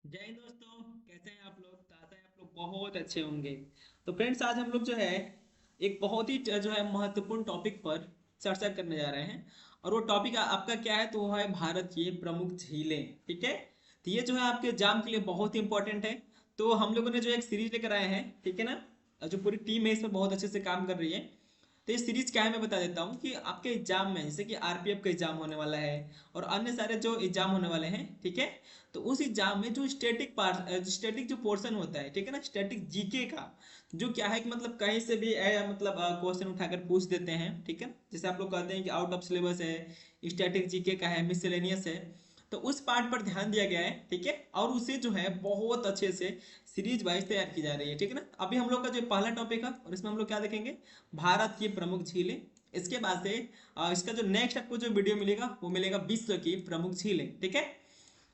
जय हिंद दोस्तों। कैसे हैं आप लोग? तो आशा है आप लोग बहुत अच्छे होंगे। तो फ्रेंड्स, आज हम लोग जो है एक बहुत ही जो है महत्वपूर्ण टॉपिक पर चर्चा करने जा रहे हैं। और वो टॉपिक आपका क्या है? तो वो है भारत की प्रमुख झीलें। ठीक है। तो ये जो है आपके एग्जाम के लिए बहुत ही इंपॉर्टेंट है। तो हम लोगों ने जो एक सीरीज लेकर आए हैं, ठीक है ना। जो पूरी टीम है इस पर बहुत अच्छे से काम कर रही है। तो ये सीरीज क्या है मैं बता देता हूँ कि आपके एग्जाम में जैसे कि आरपीएफ का एग्जाम होने वाला है और अन्य सारे जो एग्जाम होने वाले हैं, ठीक है। तो उस एग्जाम में जो स्टैटिक पार्ट, स्टैटिक जो पोर्शन होता है, ठीक है ना, स्टैटिक जीके का, जो क्या है कि मतलब कहीं से भी मतलब क्वेश्चन उठाकर पूछ देते हैं, ठीक है। जैसे आप लोग कहते हैं कि आउट ऑफ सिलेबस है, स्टैटिक जीके का है, मिसलेनियस है। तो उस पार्ट पर ध्यान दिया गया है, ठीक है। और उसे जो है बहुत अच्छे से सीरीज वाइज तैयार की जा रही है, ठीक है ना। अभी हम लोग का जो पहला टॉपिक है और इसमें हम लोग क्या देखेंगे? भारत की प्रमुख झीलें। इसके बाद से इसका जो नेक्स्ट आपको जो वीडियो मिलेगा वो मिलेगा विश्व की प्रमुख झीलें, ठीक है।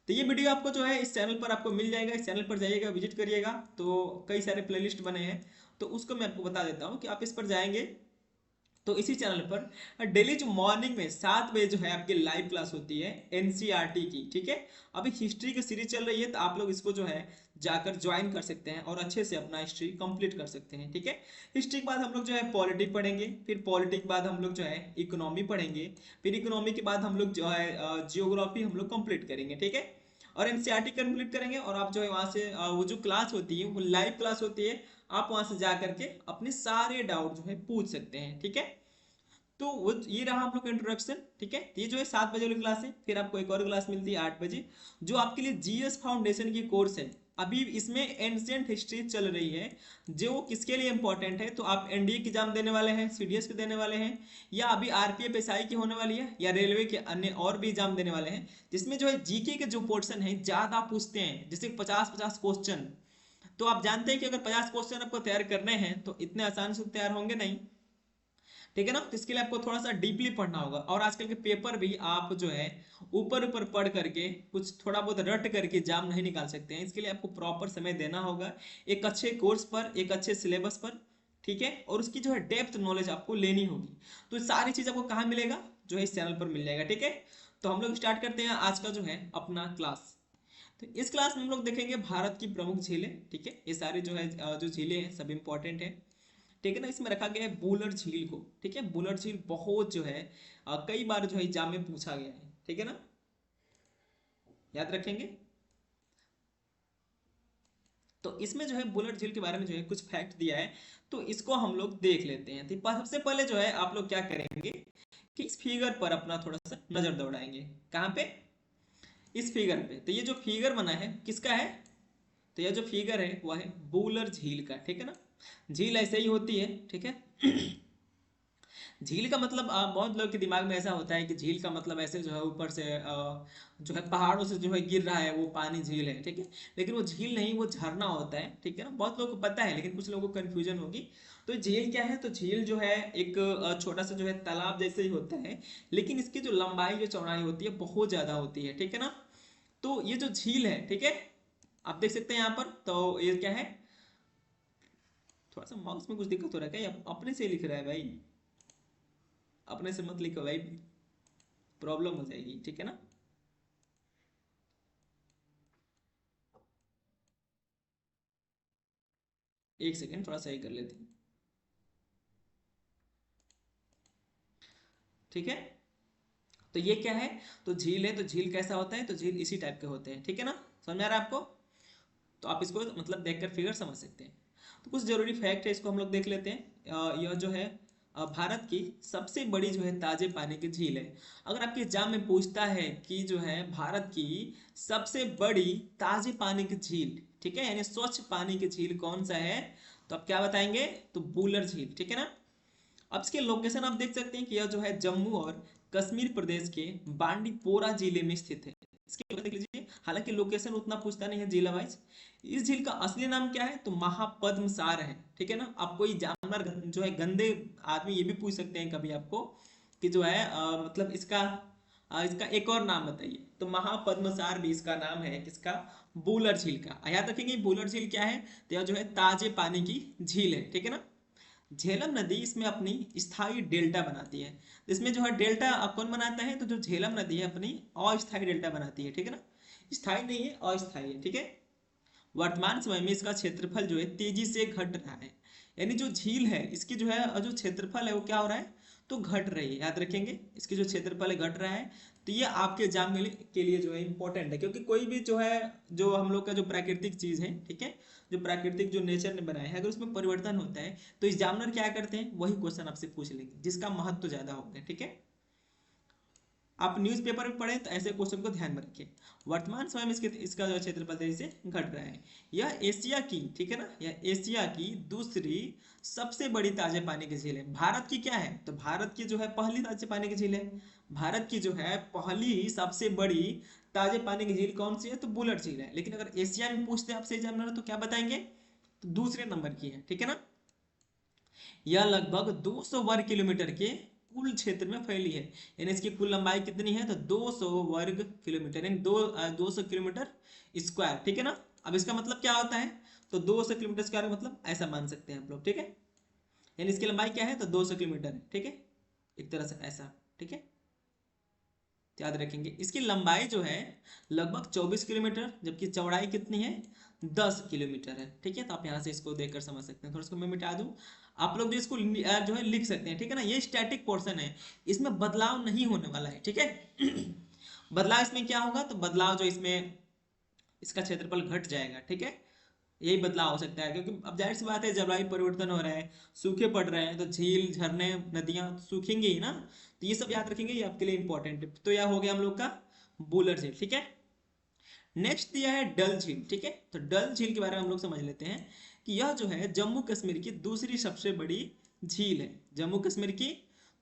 तो ये वीडियो आपको जो है इस चैनल पर आपको मिल जाएगा। इस चैनल पर जाइएगा, विजिट करिएगा, तो कई सारे प्लेलिस्ट बने हैं। तो उसको मैं आपको बता देता हूँ कि आप इस पर जाएंगे तो इसी चैनल पर डेली जो मॉर्निंग में 7 बजे जो है आपकी लाइव क्लास होती है एनसीईआरटी की, ठीक है। अभी हिस्ट्री की सीरीज चल रही है, तो आप लोग इसको जो है जाकर ज्वाइन कर सकते हैं और अच्छे से अपना हिस्ट्री कंप्लीट कर सकते हैं, ठीक है। हिस्ट्री के बाद हम लोग जो है पॉलिटी पढ़ेंगे, फिर पॉलिटी के बाद हम लोग जो है इकोनॉमी पढ़ेंगे, फिर इकोनॉमी के बाद हम लोग जो है जियोग्राफी हम लोग कंप्लीट करेंगे, ठीक है। और एनसीईआरटी कंप्लीट करेंगे और आप जो है वहाँ से वो जो क्लास होती है वो लाइव क्लास होती है। आप वहाँ से जा करके अपने सारे डाउट जो है पूछ सकते हैं, ठीक है। तो वो ये रहा हम लोग का इंट्रोडक्शन, ठीक है। ये जो है 7 बजे वाली क्लास है, फिर आपको एक और क्लास मिलती है 8 बजे, जो आपके लिए जीएस फाउंडेशन की कोर्स है। अभी इसमें एंशियंट हिस्ट्री चल रही है, जो किसके लिए इंपॉर्टेंट है। तो आप एनडीए की एग्जाम देने वाले हैं, सीडीएस के देने वाले हैं, या अभी आरपीएफ एसआई की होने वाली है, या रेलवे के अन्य और भी एग्जाम देने वाले हैं, जिसमें जो है जीके के जो पोर्शन है ज्यादा पूछते हैं, जैसे 50-50 क्वेश्चन। तो आप जानते हैं कि अगर 50 क्वेश्चन आपको तैयार करने हैं तो इतने आसान से तैयार होंगे नहीं, ठीक है ना। तो इसके लिए आपको थोड़ा सा डीपली पढ़ना होगा। और आजकल के पेपर भी आप जो है ऊपर ऊपर पढ़ करके कुछ थोड़ा बहुत रट करके एग्जाम नहीं निकाल सकते हैं। इसके लिए आपको प्रॉपर समय देना होगा एक अच्छे कोर्स पर, एक अच्छे सिलेबस पर, ठीक है। और उसकी जो है डेप्थ नॉलेज आपको लेनी होगी। तो सारी चीज आपको कहाँ मिलेगा? जो है इस चैनल पर मिल जाएगा, ठीक है। तो हम लोग स्टार्ट करते हैं आज का जो है अपना क्लास। तो इस क्लास में हम लोग देखेंगे भारत की प्रमुख झीलें, ठीक है। ये सारे जो है जो झीलें हैं सब इंपॉर्टेंट है, ठीक है ना। इसमें रखा गया है बुलर झील को, ठीक है। बुलर झील बहुत जो है कई बार जो है एग्जाम में पूछा गया है, ठीक है ना, याद रखेंगे। तो इसमें जो है बुलर झील के बारे में जो है कुछ फैक्ट दिया है, तो इसको हम लोग देख लेते हैं। तो सबसे पहले जो है आप लोग क्या करेंगे कि इस फिगर पर अपना थोड़ा सा नजर दौड़ाएंगे। कहाँ पे? इस फिगर पे। तो ये जो फिगर बना है किसका है? तो यह जो फिगर है वह है बुलर झील का, ठीक है ना। झील ऐसे ही होती है, ठीक है। झील का मतलब बहुत लोग के दिमाग में ऐसा होता है कि झील का मतलब ऐसे जो है ऊपर से जो है पहाड़ों से जो है गिर रहा है वो पानी झील है, ठीक है। लेकिन वो झील नहीं, वो झरना होता है, ठीक है ना। बहुत लोगों को पता है लेकिन कुछ लोगों को कंफ्यूजन होगी। तो झील क्या है? तो झील जो है एक छोटा सा जो है तालाब जैसे ही होता है, लेकिन इसकी जो लंबाई जो चौड़ाई होती है बहुत ज्यादा होती है, ठीक है ना। तो ये जो झील है, ठीक है, आप देख सकते हैं यहाँ पर। तो ये क्या है? थोड़ा सा माउस में कुछ दिक्कत हो रहा है क्या? ये अपने से लिख रहा है भाई, अपने से मत लिखो भाई, प्रॉब्लम हो जाएगी, ठीक है ना। एक सेकेंड थोड़ा सही कर लेते हैं, ठीक है। तो ये क्या है? तो झील है। तो झील कैसा होता है? तो झील इसी टाइप के होते हैं, ठीक है ना। समझ आ रहा है आपको? तो आप इसको मतलब देखकर फिगर समझ सकते हैं। तो कुछ जरूरी फैक्ट है, इसको हम लोग देख लेते हैं। यह जो है भारत की सबसे बड़ी जो है ताजे पानी की झील है। अगर आपके एग्जाम में पूछता है कि जो है भारत की सबसे बड़ी ताजे पानी की झील, ठीक है, यानी स्वच्छ पानी की झील कौन सा है, तो आप क्या बताएंगे? तो बुलर झील, ठीक है ना। अब इसके लोकेशन आप देख सकते हैं कि यह जो है जम्मू और कश्मीर प्रदेश के बांडीपोरा जिले में स्थित है। इसके लोकेशन देख लीजिए, हालांकि लोकेशन उतना पूछता नहीं है जिला वाइज। इस झील का असली नाम क्या है? तो महापद्मसार है, ठीक है ना। आप कोई जानवर जो है गंदे आदमी ये भी पूछ सकते हैं कभी आपको कि जो है मतलब इसका एक और नाम बताइए। तो महापद्मसार भी इसका नाम है किसका? बूलर झील का। याद रखेंगे बूलर झील क्या है? तो यह जो है ताजे पानी की झील है, ठीक है ना। झेलम नदी इसमें अपनी स्थायी डेल्टा बनाती है। इसमें जो है डेल्टा कौन बनाता है? तो जो झेलम नदी है अपनी अस्थायी डेल्टा बनाती है, ठीक है ना। स्थायी नहीं है, अस्थायी है, ठीक है। वर्तमान समय में इसका क्षेत्रफल जो है तेजी से घट रहा है। यानी जो झील है इसकी जो है जो क्षेत्रफल है वो क्या हो रहा है, तो घट रही है। याद रखेंगे इसकी जो क्षेत्रफल है घट रहा है। तो ये आपके एग्जाम के लिए जो है इंपॉर्टेंट है, क्योंकि कोई भी जो है जो हम लोग का जो प्राकृतिक चीज है, ठीक है, जो प्राकृतिक जो नेचर ने बनाया है, अगर उसमें परिवर्तन होता है तो एग्जामिनर क्या करते हैं, वही क्वेश्चन आपसे पूछ लेंगे जिसका महत्व ज्यादा होगा। ठीक है, आप न्यूज़पेपर में पढ़ें तो ऐसे क्वेश्चन को ध्यान में रखिए। वर्तमान समय में इसका जो क्षेत्रफल तेजी से घट रहा है। यह एशिया की, ठीक है ना, यह एशिया की दूसरी सबसे बड़ी ताजे पानी की झील है। भारत की क्या है, तो भारत की जो है पहली ताजे पानी की झील है। भारत की जो है पहली सबसे बड़ी ताजे पानी की झील कौन सी है, तो बुलर झील है। लेकिन अगर एशिया में पूछते हैं आपसे एग्जामिनर तो क्या बताएंगे, तो दूसरे नंबर की है। ठीक है ना, यह लगभग 200 वर्ग किलोमीटर के कुल क्षेत्र में फैली है। यानी इसकी कुल लंबाई कितनी है, तो 200 वर्ग किलोमीटर, यानी 200 किलोमीटर स्क्वायर। ठीक है ना, अब इसका मतलब क्या होता है, तो 200 किलोमीटर स्क्वायर मतलब ऐसा मान सकते हैं आप लोग। ठीक है, यानी इसकी लंबाई क्या है, तो 200 किलोमीटर है। ठीक है, एक तरह से ऐसा। ठीक है, याद रखेंगे इसकी लंबाई जो है लगभग 24 किलोमीटर, जबकि चौड़ाई कितनी है, 10 किलोमीटर है। ठीक है, तो आप यहाँ से इसको देखकर समझ सकते हैं। थोड़ा सा मैं मिटा दूं, आप लोग जो इसको जो है लिख सकते हैं। ठीक है ना, ये स्टैटिक पोर्शन है, इसमें बदलाव नहीं होने वाला है। ठीक है बदलाव इसमें क्या होगा, तो बदलाव जो इसमें इसका क्षेत्रफल घट जाएगा। ठीक है, यही बदलाव हो सकता है, क्योंकि अब जाहिर सी बात है जलवायु परिवर्तन हो रहा है, सूखे पड़ रहे हैं, तो झील झरने नदियां सूखेंगी ही ना। तो ये सब याद रखेंगे, ये आपके लिए इंपॉर्टेंट है। तो यह हो गया हम लोग का बुलर झील। ठीक है, नेक्स्ट दिया है डल झील। ठीक है, तो डल झील के बारे में हम लोग समझ लेते हैं कि यह जो है जम्मू कश्मीर की दूसरी सबसे बड़ी झील है। जम्मू कश्मीर की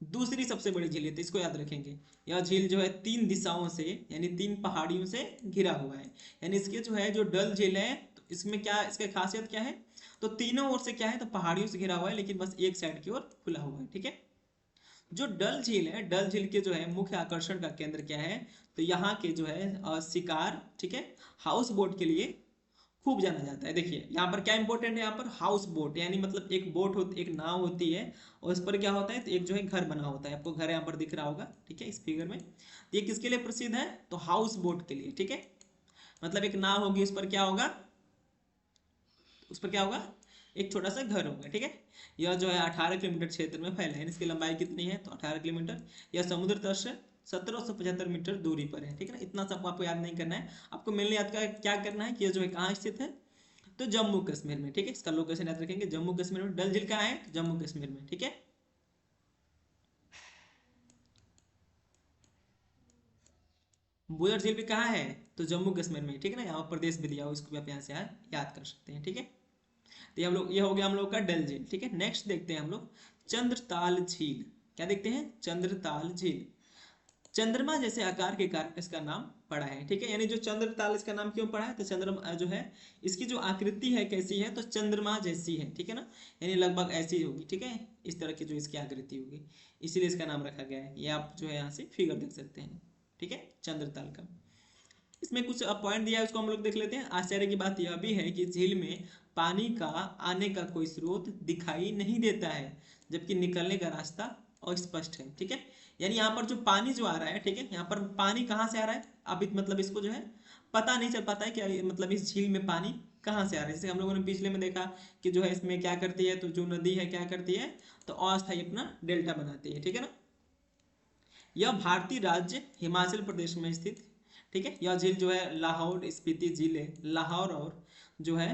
दूसरी सबसे बड़ी झील है, तो इसको याद रखेंगे। यह झील जो है 3 दिशाओं से यानी 3 पहाड़ियों से घिरा हुआ है। यानी इसके जो है जो डल झील है, तो इसमें क्या इसकी खासियत क्या है, तो तीनों ओर से क्या है, तो पहाड़ियों से घिरा हुआ है, लेकिन बस एक साइड की ओर खुला हुआ है। ठीक है, जो डल झील है, डल झील के जो है मुख्य आकर्षण का केंद्र क्या है, तो यहाँ के जो है शिकार, ठीक है, हाउस बोट के लिए खूब जाना जाता है। देखिए यहाँ पर क्या इंपॉर्टेंट है, यहाँ पर हाउस बोट यानी मतलब एक बोट होती, एक नाव होती है, और इस पर क्या होता है, तो एक जो है घर बना होता है। आपको घर यहाँ पर दिख रहा होगा, ठीक है, इस फिगर में। तो ये किसके लिए प्रसिद्ध है, तो हाउस बोट के लिए। ठीक है, मतलब एक नाव होगी, उस पर क्या होगा, उस पर क्या होगा, एक छोटा सा घर होगा। ठीक है, यह जो है 18 किलोमीटर क्षेत्र में फैला है। इसकी लंबाई कितनी है, तो 18 किलोमीटर। यह समुद्र तल से 1775 मीटर दूरी पर है। ठीक है ना, इतना सब आपको याद नहीं करना है, आपको मेनली याद क्या करना है कि यह जो है कहाँ स्थित है, तो जम्मू कश्मीर में। ठीक है, इसका लोकेशन याद रखेंगे, जम्मू कश्मीर में। डल झील कहाँ है, तो जम्मू कश्मीर में। ठीक है, बुलर झील भी कहाँ है, तो जम्मू कश्मीर में। ठीक है ना, यहाँ प्रदेश भी दिया हो, इसको भी आप यहाँ से याद कर सकते हैं। ठीक है, तो ये हम लोग, ये हो गया हम लोग का डल झील। ठीक है, नेक्स्ट देखते हैं हम लोग चंद्रताल झील। क्या देखते हैं, चंद्रताल झील। चंद्रमा जैसे आकार के कारण इसका नाम पड़ा है। ठीक है, यानी जो चंद्रताल, इसका नाम क्यों पड़ा है, तो चंद्रमा जो है इसकी जो आकृति है कैसी है, तो चंद्रमा जैसी है। ठीक है ना, यानी लगभग ऐसी होगी। ठीक है, इस तरह की जो इसकी आकृति होगी, इसीलिए इसका नाम रखा गया है। ये आप जो है यहाँ से फिगर देख सकते हैं। ठीक है, चंद्रताल का इसमें कुछ पॉइंट दिया है, उसको हम लोग देख लेते हैं। आश्चर्य की बात यह भी है कि झील में पानी का आने का कोई स्रोत दिखाई नहीं देता है, जबकि निकलने का रास्ता अस्पष्ट है। ठीक है, यानी यहाँ पर जो पानी जो आ रहा है, ठीक है, यहाँ पर पानी कहाँ से आ रहा है, अब मतलब इसको जो है पता नहीं चल पाता है कि मतलब इस झील में पानी कहाँ से आ रहा है। जैसे हम लोगों ने पिछले में देखा कि जो है इसमें क्या करती है, तो जो नदी है क्या करती है, तो अस्थायी अपना डेल्टा बनाती है। ठीक है ना, यह भारतीय राज्य हिमाचल प्रदेश में स्थित, ठीक है, यह झील जो है लाहौर स्पीति जिले, लाहौर और जो है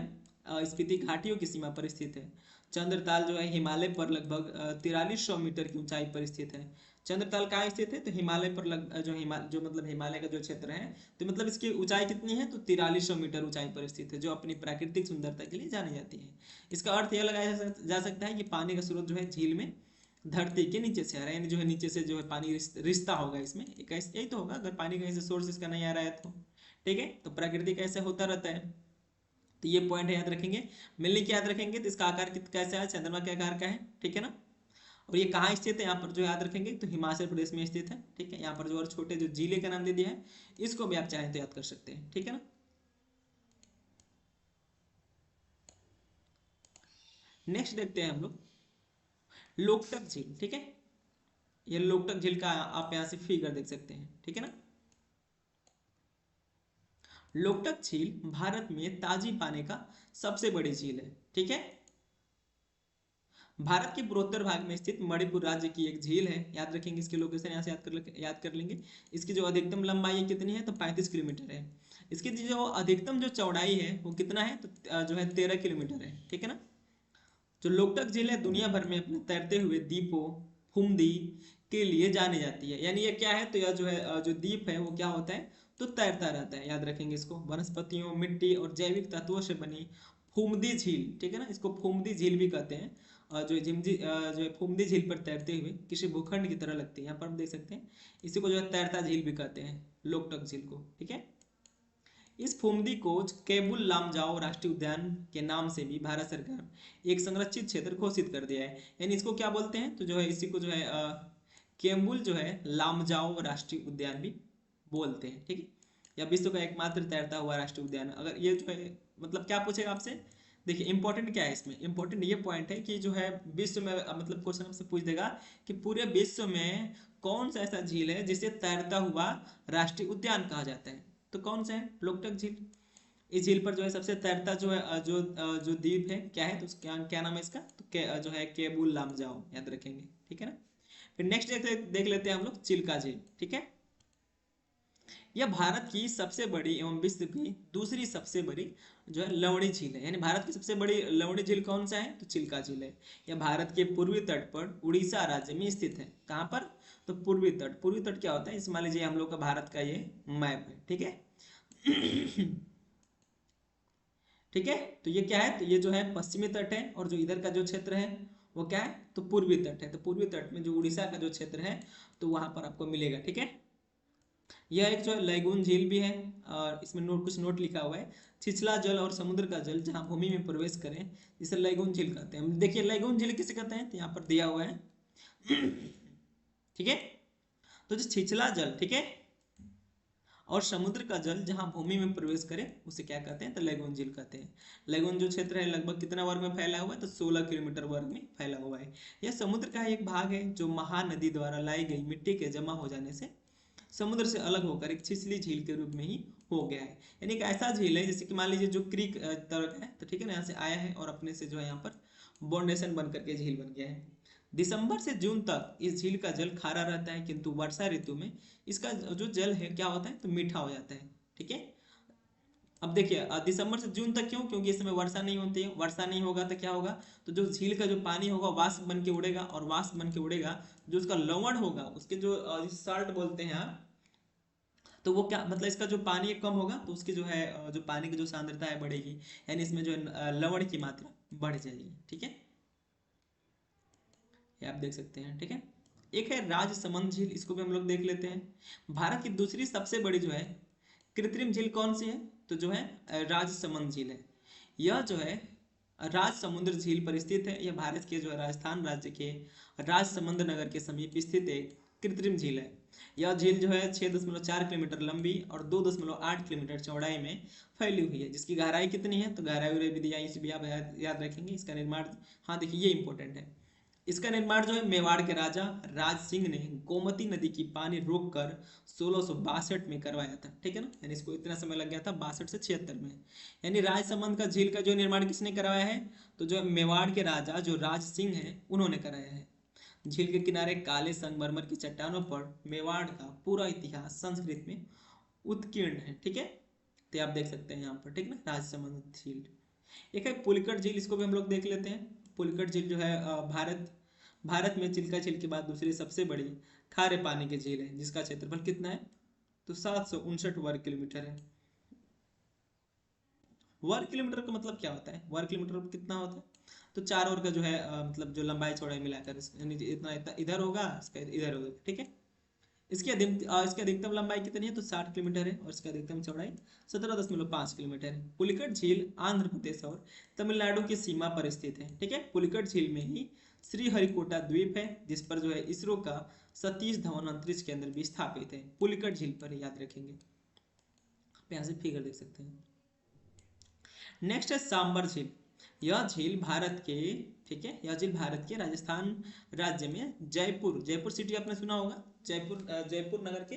स्पीति घाटियों की सीमा पर स्थित है। चंद्रताल जो है हिमालय पर लगभग 4300 मीटर की ऊंचाई पर स्थित है। चंद्रताल कहाँ स्थित है, तो हिमालय पर जो मतलब हिमालय का जो क्षेत्र है, तो मतलब इसकी ऊंचाई कितनी है, तो 4300 मीटर ऊंचाई पर स्थित है, जो अपनी प्राकृतिक सुंदरता के लिए जानी जाती है। इसका अर्थ यह लगाया जा सकता है कि पानी का स्रोत जो है झील में धरती के नीचे से आ रहा है, यानी जो है नीचे से जो है पानी रिश्ता होगा इसमें, एक यही तो होगा, अगर पानी कहीं से सोर्स इसका नहीं आ रहा है तो। ठीक है, तो प्रकृति कैसे होता रहता है, तो ये पॉइंट है, याद रखेंगे। मिलने की याद रखेंगे, तो इसका आकार कैसा है, चंद्रमा के आकार का है। ठीक है ना, और ये कहाँ स्थित है, यहाँ पर जो याद रखेंगे, तो हिमाचल प्रदेश में स्थित है। ठीक है, यहाँ पर जो और छोटे जो जिले का नाम दे दिया है, इसको भी आप चाहें तो याद कर सकते हैं। ठीक है ना, नेक्स्ट देखते हैं हम लोग लोकटक झील। ठीक है, ये लोकटक झील का आप यहाँ से फिगर देख सकते हैं। ठीक है ना, लोकटक झील भारत में ताजी पानी का सबसे बड़ी झील है। ठीक है, भारत के पूर्वोत्तर भाग में स्थित मणिपुर राज्य की एक झील है। याद रखेंगे, इसके लोकेशन यहाँ से याद कर लेंगे। इसकी जो अधिकतम लंबाई कितनी है, तो 35 किलोमीटर है। इसकी जो अधिकतम जो चौड़ाई है वो कितना है, तो जो है 13 किलोमीटर है। ठीक है ना। जो लोकटक झील है दुनिया भर में अपने तैरते हुए द्वीपों फुमदी के लिए जानी जाती है। यानी ये क्या है, तो यह जो है जो द्वीप है वो क्या होता है, तो तैरता रहता है। याद रखेंगे इसको, वनस्पतियों मिट्टी और जैविक तत्वों से बनी फुमदी झील। ठीक है ना, इसको फुमदी झील भी कहते हैं। जो है फुमदी झील पर तैरते हुए किसी भूखंड की तरह लगती है। यहाँ पर हम देख सकते हैं, इसी को जो है तैरता झील भी कहते हैं, लोकटक झील को। ठीक है, इस फुमदी को केबुल लामजाओ राष्ट्रीय उद्यान के नाम से भी भारत सरकार एक संरक्षित क्षेत्र घोषित कर दिया है। यानी इसको क्या बोलते हैं, तो जो है इसी को जो है केबुल जो है लामजाओ राष्ट्रीय उद्यान भी बोलते हैं। ठीक है, या विश्व का एकमात्र तैरता हुआ राष्ट्रीय उद्यान। अगर ये जो है मतलब क्या पूछेगा आपसे, देखिए इंपॉर्टेंट क्या है इसमें, इंपॉर्टेंट ये पॉइंट है कि जो है विश्व में मतलब क्वेश्चन आपसे पूछ देगा कि पूरे विश्व में कौन सा ऐसा झील है जिसे तैरता हुआ राष्ट्रीय उद्यान कहा जाता है, तो कौन सा है, लोकटक झील। इस झील पर जो है सबसे तैरता जो है जो द्वीप है क्या है, तो क्या नाम है इसका, तो जो है केबुल लामजाओ। याद रखेंगे। ठीक है ना। फिर नेक्स्ट देख लेते हैं हम लोग चिल्का झील। ठीक है, यह भारत की सबसे बड़ी एवं विश्व की दूसरी सबसे बड़ी जो है लवणी झील है। यानी भारत की सबसे बड़ी लवणी झील कौन सा है, तो चिल्का झील है। यह भारत के पूर्वी तट पर उड़ीसा राज्य में स्थित है। कहाँ पर, तो पूर्वी तट। पूर्वी तट क्या होता है, इस मान लीजिए हम लोग का भारत का ये मैप है। ठीक है ठीक है, तो ये क्या है, तो ये जो है पश्चिमी तट है, और जो इधर का जो क्षेत्र है वो क्या है, तो पूर्वी तट है। तो पूर्वी तट में जो उड़ीसा का जो क्षेत्र है तो वहां पर आपको मिलेगा। ठीक है, यह एक जो है लैगून झील भी है, और इसमें कुछ नोट लिखा हुआ है। छिछला जल और समुद्र का जल जहां भूमि में प्रवेश करें जिसे लैगून झील कहते हैं। देखिए लैगून झील किसे कहते हैं, तो यहाँ पर दिया हुआ है। ठीक है, तो जो छिछला जल, ठीक है, और समुद्र का जल जहां भूमि में प्रवेश करे उसे क्या कहते हैं, तो लैगून झील कहते हैं। लैगून जो क्षेत्र है लगभग कितना वर्ग में फैला हुआ है, तो 16 किलोमीटर वर्ग में फैला हुआ है। यह समुद्र का एक भाग है जो महानदी द्वारा लाई गई मिट्टी के जमा हो जाने से समुद्र से अलग होकर एक छिछली झील के रूप में ही हो गया है। यानी एक ऐसा झील है जैसे कि मान लीजिए जो क्रीक तरह का है, तो ठीक है ना, यहाँ से आया है और अपने से जो है यहाँ पर बॉन्डेशन बन करके झील बन गया है। दिसंबर से जून तक इस झील का जल खारा रहता है, किंतु वर्षा ऋतु में इसका जो जल है क्या होता है, तो मीठा हो जाता है। ठीक है, अब देखिए दिसंबर से जून तक क्यों, क्योंकि इस समय वर्षा नहीं होती है। वर्षा नहीं होगा तो क्या होगा, तो जो झील का जो पानी होगा वाष्प बन के उड़ेगा, और वाष्प बन के उड़ेगा जो उसका लवण होगा, उसके जो साल्ट बोलते हैं यहाँ, तो वो क्या मतलब इसका जो पानी कम होगा तो उसकी जो है जो पानी की जो सांद्रता है बढ़ेगी। यानी इसमें जो लवण की मात्रा बढ़ जाएगी। ठीक है, ये आप देख सकते हैं। ठीक है, एक है राजसमंद झील, इसको भी हम लोग देख लेते हैं। भारत की दूसरी सबसे बड़ी जो है कृत्रिम झील कौन सी है, तो जो है राजसमंद झील है। यह जो है राजसमुंद्र झील पर स्थित है। यह भारत के जो है राजस्थान राज्य के राजसमंद नगर के समीप स्थित एक कृत्रिम झील है। यह झील जो है 6.4 किलोमीटर लंबी और 2.8 किलोमीटर चौड़ाई में फैली हुई है। जिसकी गहराई कितनी है, तो गहराई भी दिया, इसे भी आप याद रखेंगे। इसका निर्माण, हाँ देखिए ये इंपॉर्टेंट है, इसका निर्माण जो है मेवाड़ के राजा राज सिंह ने गोमती नदी की पानी रोककर 1662 में करवाया था। ठीक है ना, यानी इसको इतना समय लग गया था 62 से 76 में। यानी राजसमंद का झील का जो निर्माण किसने करवाया है, तो जो मेवाड़ के राजा जो राज सिंह है उन्होंने कराया है। झील के किनारे काले संगमरमर की चट्टानों पर मेवाड़ का पूरा इतिहास संस्कृत में उत्कीर्ण है। ठीक है, तो आप देख सकते हैं यहाँ पर। ठीक ना, राजसमंद झील। एक है पुलिकट झील, इसको भी हम लोग देख लेते हैं। पुलिकट झील जो है भारत में चिल्का झील के बाद दूसरी सबसे बड़ी खारे पानी की झील है, जिसका क्षेत्रफल कितना है, तो 759 वर्ग किलोमीटर है। वर्ग किलोमीटर का मतलब क्या होता है, वर्ग किलोमीटर कितना होता है, तो चार ओर का जो है मतलब जो लंबाई चौड़ाई मिलाकर यानी इतना इतना इधर होगा, इसका इधर होगा। ठीक है, इसकी अधिकतम लंबाई कितनी है, तो 60 किलोमीटर है, और इसकी अधिकतम चौड़ाई 17.5 किलोमीटर है। पुलिकट झील आंध्र प्रदेश और तमिलनाडु की सीमा पर स्थित है। ठीक है, पुलिकट झील में ही श्रीहरिकोटा द्वीप है, जिस पर जो है इसरो का सतीश धवन अंतरिक्ष केंद्र भी स्थापित है। पुलिकट झील पर याद रखेंगे, आप यहाँ से फिगर देख सकते हैं। नेक्स्ट है सांबर झील। यह झील भारत के, ठीक है, यह झील भारत के राजस्थान राज्य में जयपुर सिटी आपने सुना होगा, जयपुर नगर के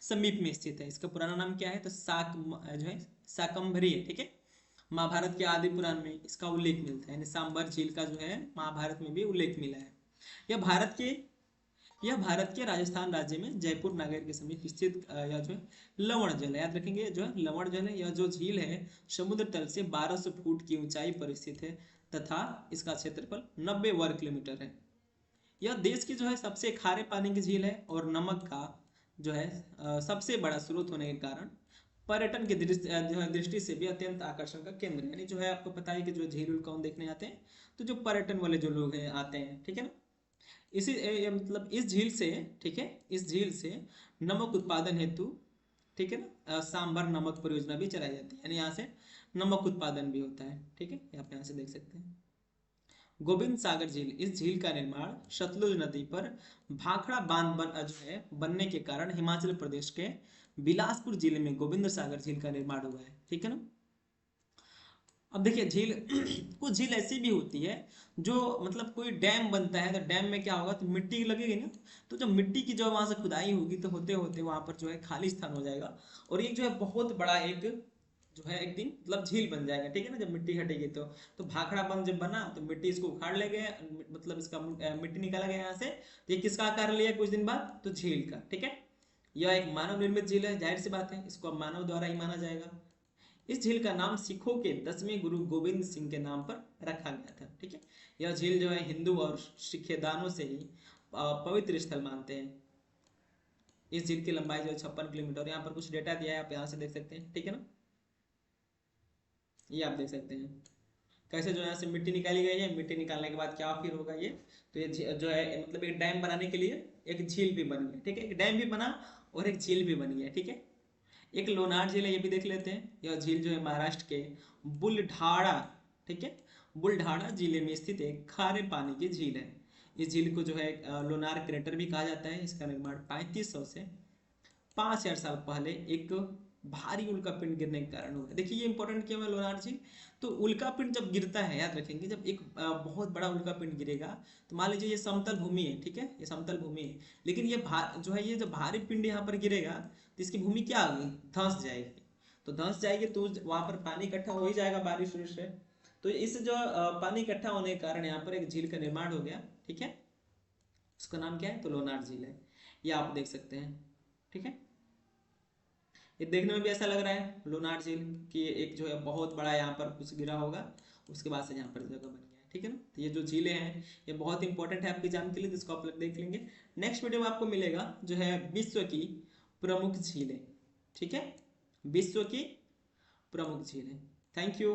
समीप में स्थित है। इसका पुराना नाम क्या है? तो जो है शाकंभरी है, ठीक है। महाभारत के आदि पुराण में इसका उल्लेख मिलता है, यानी सांबर झील का जो है महाभारत में भी उल्लेख मिला है। यह भारत के यह भारत के राजस्थान राज्य में जयपुर नगर के समीप स्थित यह जो है लवण जल है, याद रखेंगे, जो है लवण जल है। यह जो झील है समुद्र तल से 1200 फुट की ऊंचाई पर स्थित है तथा इसका क्षेत्रफल 90 वर्ग किलोमीटर है। यह देश की जो है सबसे खारे पानी की झील है और नमक का जो है सबसे बड़ा स्रोत होने के कारण पर्यटन की जो है दृष्टि से भी अत्यंत आकर्षण का केंद्र है। यानी जो है आपको पता है कि जो झील कौन देखने आते हैं? तो जो पर्यटन वाले जो लोग हैं आते हैं, ठीक है ना। मतलब इस झील से, ठीक है, इस झील से नमक उत्पादन हेतु, ठीक है ना, सांबर नमक परियोजना भी चलाई जाती है, यानी यहाँ से नमक उत्पादन भी होता है, ठीक है। आप यहाँ से देख सकते हैं गोविंद सागर झील। इस झील का निर्माण सतलुज नदी पर भाखड़ा बांध जो है बनने के कारण हिमाचल प्रदेश के बिलासपुर जिले में गोविंद सागर झील का निर्माण हुआ है, ठीक है ना। अब देखिए झील कुछ झील ऐसी भी होती है जो मतलब कोई डैम बनता है तो डैम में क्या होगा, तो मिट्टी लगेगी ना, तो जब मिट्टी की जो वहां से खुदाई होगी तो होते होते वहां पर जो है खाली स्थान हो जाएगा और एक जो है बहुत बड़ा एक जो है एक दिन मतलब झील बन जाएगा, ठीक है ना। जब मिट्टी हटेगी तो भाखड़ा बंद जब बना तो मिट्टी इसको उखाड़ ले गए, मतलब इसका मिट्टी निकाला गया यहाँ से, तो ये किसका आकार लिया कुछ दिन बाद? तो झील का, ठीक है। यह एक मानव निर्मित झील है, जाहिर सी बात है इसको अब मानव द्वारा ही माना जाएगा। इस झील का नाम सिखों के 10वें गुरु गोविंद सिंह के नाम पर रखा गया था, ठीक है। यह झील जो है हिंदू और सिखेदानों से ही पवित्र स्थल मानते हैं। इस झील की लंबाई जो है 56 किलोमीटर, यहाँ पर कुछ डेटा दिया है, आप यहाँ से देख सकते हैं, ठीक है ना। ये आप देख सकते हैं कैसे जो यहाँ से मिट्टी निकाली गई है, मिट्टी निकालने के बाद क्या फिर होगा ये, तो ये जो है मतलब एक डैम बनाने के लिए एक झील भी बन गया, ठीक है। एक डैम भी बना और एक झील भी बन गया, ठीक है। एक लोनार झील है, ये भी देख लेते हैं। यह झील जो है महाराष्ट्र के बुलढाणा, ठीक है, बुलढाणा जिले में स्थित एक खारे पानी की झील है। इस झील को जो है लोनार क्रेटर भी कहा जाता है। इसका निर्माण 3500 से 5000 साल पहले एक भारी उल्कापिंड गिरने के कारण हुआ। देखिए ये इंपॉर्टेंट क्यों है लोनार झील? तो उल्कापिंड जब गिरता है, याद रखेंगे, जब एक बहुत बड़ा उल्कापिंड गिरेगा तो मान लीजिए ये समतल भूमि है, ठीक है, ये समतल भूमि है, लेकिन ये जो है ये जब भारी पिंड यहाँ पर गिरेगा तो इसकी भूमि क्या होगी? धंस जाएगी। तो धंस जाएगी तो वहां पर पानी इकट्ठा हो ही जाएगा बारिश से। तो इस जो पानी इकट्ठा होने के कारण यहाँ पर एक झील का निर्माण हो गया, ठीक है। उसका नाम क्या है? तो लोनार झील है। ये आप देख सकते हैं, ठीक है। ये देखने में भी ऐसा लग रहा है लोनार झील कि एक जो है बहुत बड़ा यहाँ पर कुछ गिरा होगा, उसके बाद से यहाँ पर जगह बन गया है, ठीक है ना। तो ये जो झीलें हैं ये बहुत इंपॉर्टेंट है आपके एग्जाम के लिए, जिसको आप लोग देख लेंगे। नेक्स्ट वीडियो में आपको मिलेगा जो है विश्व की प्रमुख झीलें, ठीक है, विश्व की प्रमुख झीलें। Thank you.